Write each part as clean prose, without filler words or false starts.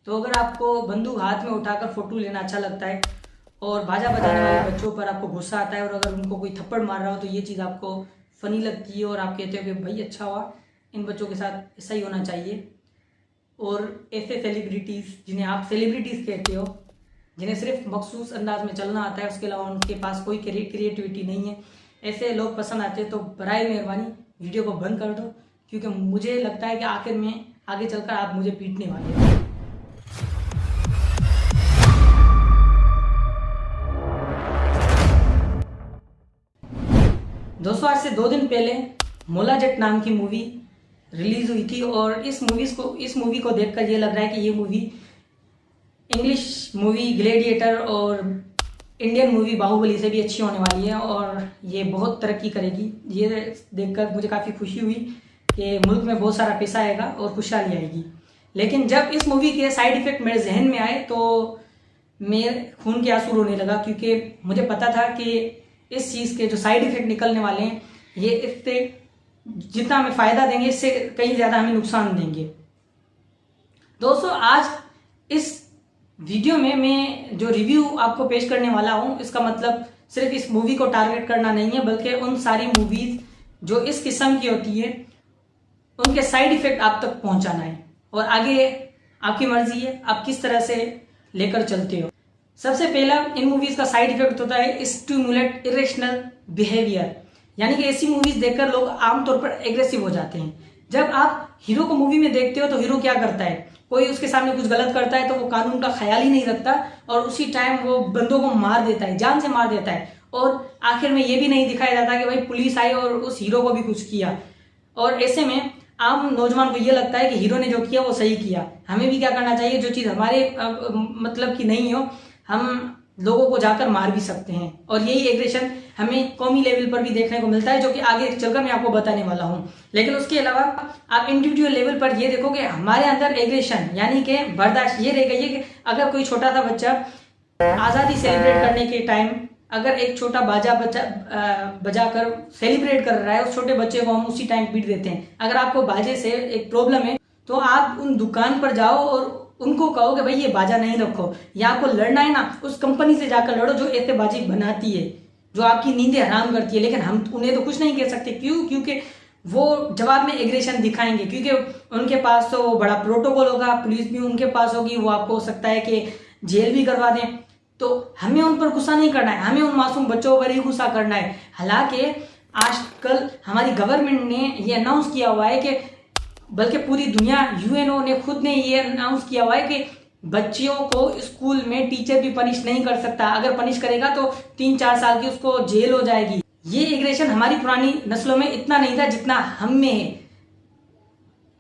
तो अगर आपको बंदूक हाथ में उठाकर फोटो लेना अच्छा लगता है और बाजा बजाने वाले बच्चों पर आपको गुस्सा आता है और अगर उनको कोई थप्पड़ मार रहा हो तो ये चीज़ आपको फनी लगती है और आप कहते हो कि भाई अच्छा हुआ, इन बच्चों के साथ ऐसा ही होना चाहिए। और ऐसे सेलिब्रिटीज़ जिन्हें आप सेलिब्रिटीज़ कहते हो, जिन्हें सिर्फ मखसूस अंदाज में चलना आता है, उसके अलावा उनके पास कोई क्रिएटिविटी नहीं है, ऐसे लोग पसंद आते हैं तो बराए मेहरबानी वीडियो को बंद कर दो, क्योंकि मुझे लगता है कि आखिर में आगे चलकर आप मुझे पीटने वाले हो। दोस्तों, आज से 2 दिन पहले मोला जट नाम की मूवी रिलीज हुई थी और इस मूवी को देखकर ये लग रहा है कि ये मूवी इंग्लिश मूवी ग्लैडिएटर और इंडियन मूवी बाहुबली से भी अच्छी होने वाली है और ये बहुत तरक्की करेगी। ये देखकर मुझे काफ़ी खुशी हुई कि मुल्क में बहुत सारा पैसा आएगा और खुशहाली आएगी। लेकिन जब इस मूवी के साइड इफ़ेक्ट मेरे जहन में आए तो मेरे खून के आंसू रोने लगा, क्योंकि मुझे पता था कि इस चीज़ के जो साइड इफ़ेक्ट निकलने वाले हैं ये इससे जितना हमें फ़ायदा देंगे इससे कहीं ज़्यादा हमें नुकसान देंगे। दोस्तों, आज इस वीडियो में मैं जो रिव्यू आपको पेश करने वाला हूँ, इसका मतलब सिर्फ इस मूवी को टारगेट करना नहीं है, बल्कि उन सारी मूवीज़ जो इस किस्म की होती है उनके साइड इफ़ेक्ट आप तक पहुँचाना है और आगे आपकी मर्जी है आप किस तरह से लेकर चलते हो। सबसे पहला इन मूवीज़ का साइड इफ़ेक्ट होता है स्टिमुलेट इरेशनल बिहेवियर, यानी कि ऐसी मूवीज़ देखकर लोग आमतौर पर एग्रेसिव हो जाते हैं। जब आप हीरो को मूवी में देखते हो तो हीरो क्या करता है, कोई उसके सामने कुछ गलत करता है तो वो कानून का ख्याल ही नहीं रखता और उसी टाइम वो बंदों को मार देता है, जान से मार देता है और आखिर में ये भी नहीं दिखाया जाता कि भाई पुलिस आई और उस हीरो को भी कुछ किया। और ऐसे में आम नौजवान को ये लगता है कि हीरो ने जो किया वो सही किया, हमें भी क्या करना चाहिए, जो चीज़ हमारे मतलब की नहीं हो हम लोगों को जाकर मार भी सकते हैं। और यही एग्रेशन हमें कौमी लेवल पर भी देखने को मिलता है, जो कि आगे चलकर मैं आपको बताने वाला हूँ। लेकिन उसके अलावा आप इंडिविजुअल लेवल पर ये देखो कि हमारे अंदर एग्रेशन यानी कि बर्दाश्त ये रह गई है कि अगर कोई छोटा सा बच्चा आज़ादी सेलिब्रेट करने के टाइम अगर एक छोटा बाजा बजाकर सेलिब्रेट कर रहा है, उस छोटे बच्चे को हम उसी टाइम पीट देते हैं। अगर आपको बाजे से एक प्रॉब्लम है तो आप उन दुकान पर जाओ और उनको कहो कि भाई ये बाजा नहीं रखो, या आपको लड़ना है ना उस कंपनी से जाकर लड़ो जो ऐसे बाजी बनाती है, जो आपकी नींदें हराम करती है। लेकिन हम उन्हें तो कुछ नहीं कह सकते, क्योंकि वो जवाब में एग्रेशन दिखाएंगे, क्योंकि उनके पास तो बड़ा प्रोटोकॉल होगा, पुलिस भी उनके पास होगी, वो आपको हो सकता है कि जेल भी करवा दें। तो हमें उन पर गुस्सा नहीं करना है, हमें उन मासूम बच्चों पर ही गुस्सा करना है। हालांकि आजकल हमारी गवर्नमेंट ने ये अनाउंस किया हुआ है कि बल्कि पूरी दुनिया यूएनओ ने खुद ने ये अनाउंस किया हुआ है कि बच्चियों को स्कूल में टीचर भी पनिश नहीं कर सकता, अगर पनिश करेगा तो 3-4 साल की उसको जेल हो जाएगी। ये एग्रेशन हमारी पुरानी नस्लों में इतना नहीं था जितना हम में है।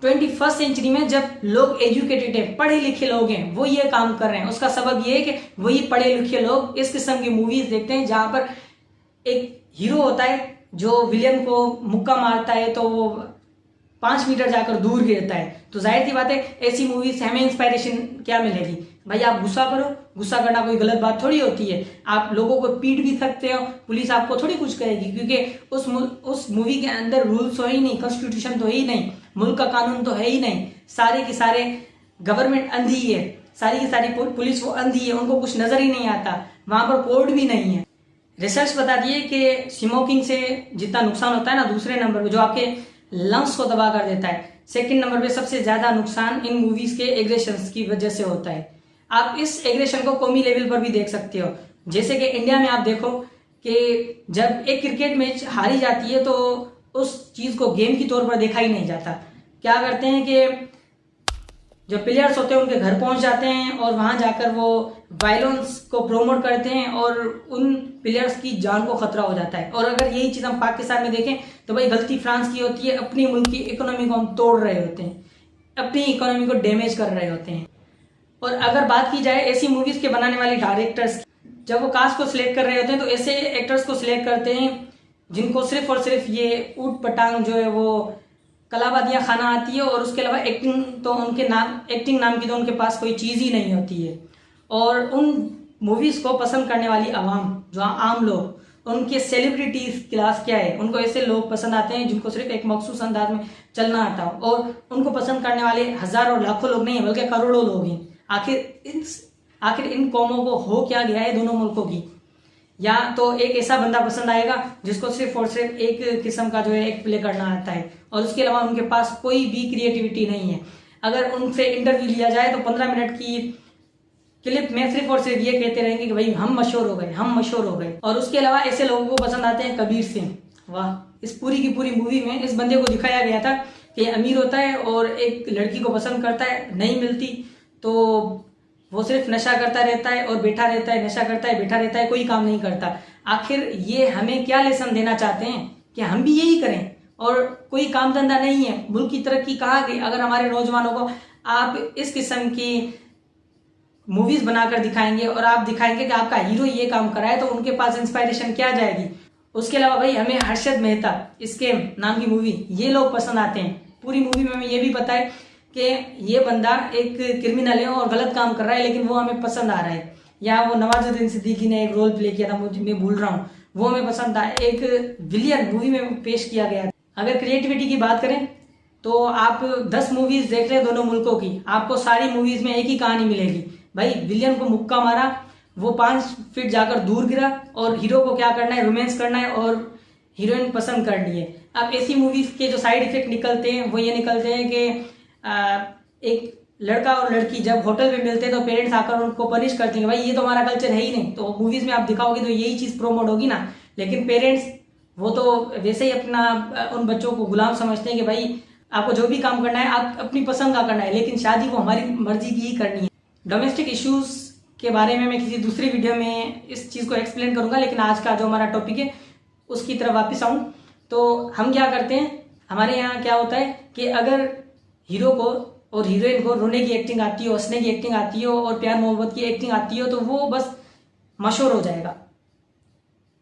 21st सेंचुरी में जब लोग एजुकेटेड है, पढ़े लिखे लोग हैं, वो ये काम कर रहे हैं, उसका सबब ये है कि वही पढ़े लिखे लोग इस किस्म की मूवीज देखते हैं जहां पर एक हीरो होता है जो विलेन को मुक्का मारता है तो वो 5 मीटर जाकर दूर गिरता है। तो जाहिर सी बात है ऐसी मूवी से हमें इंस्पायरेशन क्या मिलेगी, भाई आप गुस्सा करो, गुस्सा करना कोई गलत बात थोड़ी होती है, आप लोगों को पीट भी सकते हो, पुलिस आपको थोड़ी कुछ कहेगी, क्योंकि उस मूवी के अंदर रूल्स तो है ही नहीं, कॉन्स्टिट्यूशन तो है ही नहीं, मुल्क का कानून तो है ही नहीं, सारे के सारे गवर्नमेंट अंधी है, सारी की सारी पुलिस वो अंधी है, उनको कुछ नजर ही नहीं आता, वहां पर कोर्ट भी नहीं है। रिसर्च बताती है कि स्मोकिंग से जितना नुकसान होता है ना, दूसरे नंबर पर जो आपके लंग्स को तबाह कर देता है, सेकंड नंबर पे सबसे ज्यादा नुकसान इन मूवीज के एग्रेशंस की वजह से होता है। आप इस एग्रेशन को कौमी लेवल पर भी देख सकते हो, जैसे कि इंडिया में आप देखो कि जब एक क्रिकेट मैच हारी जाती है तो उस चीज को गेम की तौर पर देखा ही नहीं जाता। क्या करते हैं कि जो प्लेयर्स होते हैं उनके घर पहुंच जाते हैं और वहां जाकर वो वायलेंस को प्रोमोट करते हैं और उन प्लेयर्स की जान को खतरा हो जाता है। और अगर यही चीज़ हम पाकिस्तान में देखें तो भाई गलती फ्रांस की होती है, अपनी मुल्क की इकोनॉमी को हम तोड़ रहे होते हैं, अपनी इकोनॉमी को डैमेज कर रहे होते हैं। और अगर बात की जाए ऐसी मूवीज़ के बनाने वाले डायरेक्टर्स, जब वो कास्ट को सिलेक्ट कर रहे होते हैं तो ऐसे एक्टर्स को सिलेक्ट करते हैं जिनको सिर्फ और सिर्फ ये ऊट पटांग जो है वो कलाबादियाँ खाना आती है और उसके अलावा एक्टिंग नाम की तो उनके पास कोई चीज़ ही नहीं होती है। और उन मूवीज़ को पसंद करने वाली आवाम, जो आम लोग, उनके सेलिब्रिटीज क्लास क्या है, उनको ऐसे लोग पसंद आते हैं जिनको सिर्फ एक मखसूस अंदाज में चलना आता हो। और उनको पसंद करने वाले हजारों लाखों लोग नहीं है बल्कि करोड़ों लोग हैं। आखिर इन कौमों को हो क्या गया है दोनों मुल्कों की। या तो एक ऐसा बंदा पसंद आएगा जिसको सिर्फ और सिर्फ एक किस्म का जो है एक प्ले करना आता है और उसके अलावा उनके पास कोई भी क्रिएटिविटी नहीं है। अगर उनसे इंटरव्यू लिया जाए तो 15 मिनट की क्लिप में सिर्फ और सिर्फ ये कहते रहेंगे कि भाई हम मशहूर हो गए, हम मशहूर हो गए। और उसके अलावा ऐसे लोगों को पसंद आते हैं कबीर सिंह। वाह, इस पूरी की पूरी मूवी में इस बंदे को दिखाया गया था कि अमीर होता है और एक लड़की को पसंद करता है, नहीं मिलती तो वो सिर्फ नशा करता रहता है और बैठा रहता है, नशा करता है, बैठा रहता है, कोई काम नहीं करता। आखिर ये हमें क्या लेसन देना चाहते हैं कि हम भी यही करें और कोई काम धंधा नहीं है, मुल्क की तरक्की कहाँ गई अगर हमारे नौजवानों को आप इस किस्म की मूवीज बनाकर दिखाएंगे और आप दिखाएंगे कि आपका हीरो ये काम करा है तो उनके पास इंस्पायरेशन क्या जाएगी। उसके अलावा भाई हमें हर्षद मेहता इसके नाम की मूवी ये लोग पसंद आते हैं। पूरी मूवी में हमें ये भी पता है कि ये बंदा एक क्रिमिनल है और गलत काम कर रहा है लेकिन वो हमें पसंद आ रहा है। या वो नवाजुद्दीन सिद्दीकी ने एक रोल प्ले किया था, मुझे मैं भूल रहा हूँ, वो हमें पसंद था, एक विलियन मूवी में पेश किया गया। अगर क्रिएटिविटी की बात करें तो आप 10 मूवीज देख रहे हैं दोनों मुल्कों की, आपको सारी मूवीज में एक ही कहानी मिलेगी। भाई विलियन को मुक्का मारा, वो 5 फीट जाकर दूर गिरा और हीरो को क्या करना है, रोमांस करना है और हीरोइन पसंद करनी है। अब ऐसी मूवीज के जो साइड इफेक्ट निकलते हैं वो ये निकलते हैं कि एक लड़का और लड़की जब होटल में मिलते हैं तो पेरेंट्स आकर उनको पनिश करते हैं, भाई ये तो हमारा कल्चर है ही नहीं। तो मूवीज में आप दिखाओगे तो यही चीज प्रोमोट होगी ना। लेकिन पेरेंट्स वो तो वैसे ही अपना उन बच्चों को गुलाम समझते हैं कि भाई आपको जो भी काम करना है आप अपनी पसंद का करना है, लेकिन शादी वो हमारी मर्जी की ही करनी है। डोमेस्टिक इश्यूज के बारे में मैं किसी दूसरी वीडियो में इस चीज़ को एक्सप्लेन करूंगा, लेकिन आज का जो हमारा टॉपिक है उसकी तरफ वापस आऊं तो हम क्या करते हैं, हमारे यहाँ क्या होता है कि अगर हीरो को और हीरोइन को रोने की एक्टिंग आती हो, हंसने की एक्टिंग आती हो और प्यार मोहब्बत की एक्टिंग आती हो तो वो बस मशहूर हो जाएगा।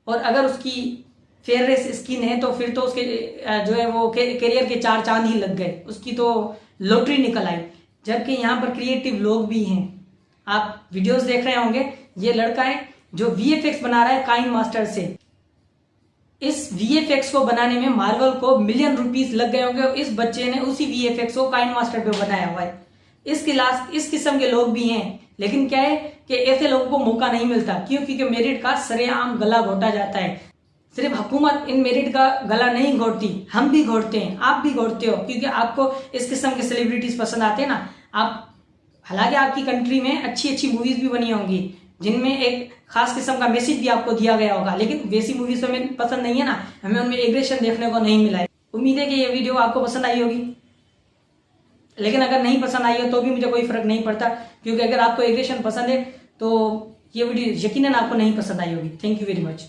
और अगर उसकी फेयरनेस स्किन है तो फिर तो उसके जो है वो करियर के 4 चांद ही लग गए, उसकी तो लॉटरी निकल आई। जबकि यहाँ पर क्रिएटिव लोग भी हैं। आप वीडियोस देख रहे होंगे, ये लड़का है जो VFX बना रहा है काइन मास्टर से। इस VFX को बनाने में मार्वल को $1 मिलियन लग गए होंगे और इस बच्चे ने उसी VFX को काइन मास्टर पे बनाया हुआ है। इस किस्म के लोग भी हैं, लेकिन क्या है कि ऐसे लोगों को मौका नहीं मिलता। क्यों? क्योंकि मेरिट का सरेआम गला घोटा जाता है। सिर्फ हुकूमत इन मेरिट का गला नहीं घोटती, हम भी घोटते हैं, आप भी घोटते हो, क्योंकि आपको इस किस्म के सेलिब्रिटीज पसंद आते हैं ना। आप हालांकि आपकी कंट्री में अच्छी अच्छी मूवीज भी बनी होंगी जिनमें एक खास किस्म का मैसेज भी आपको दिया गया होगा, लेकिन वैसी मूवीज तो हमें पसंद नहीं है ना, हमें उनमें एग्रेशन देखने को नहीं मिला है। उम्मीद है कि ये वीडियो आपको पसंद आई होगी, लेकिन अगर नहीं पसंद आई हो तो भी मुझे कोई फर्क नहीं पड़ता, क्योंकि अगर आपको एग्रेशन पसंद है तो ये वीडियो यकीनन आपको नहीं पसंद आई होगी। Thank you very much.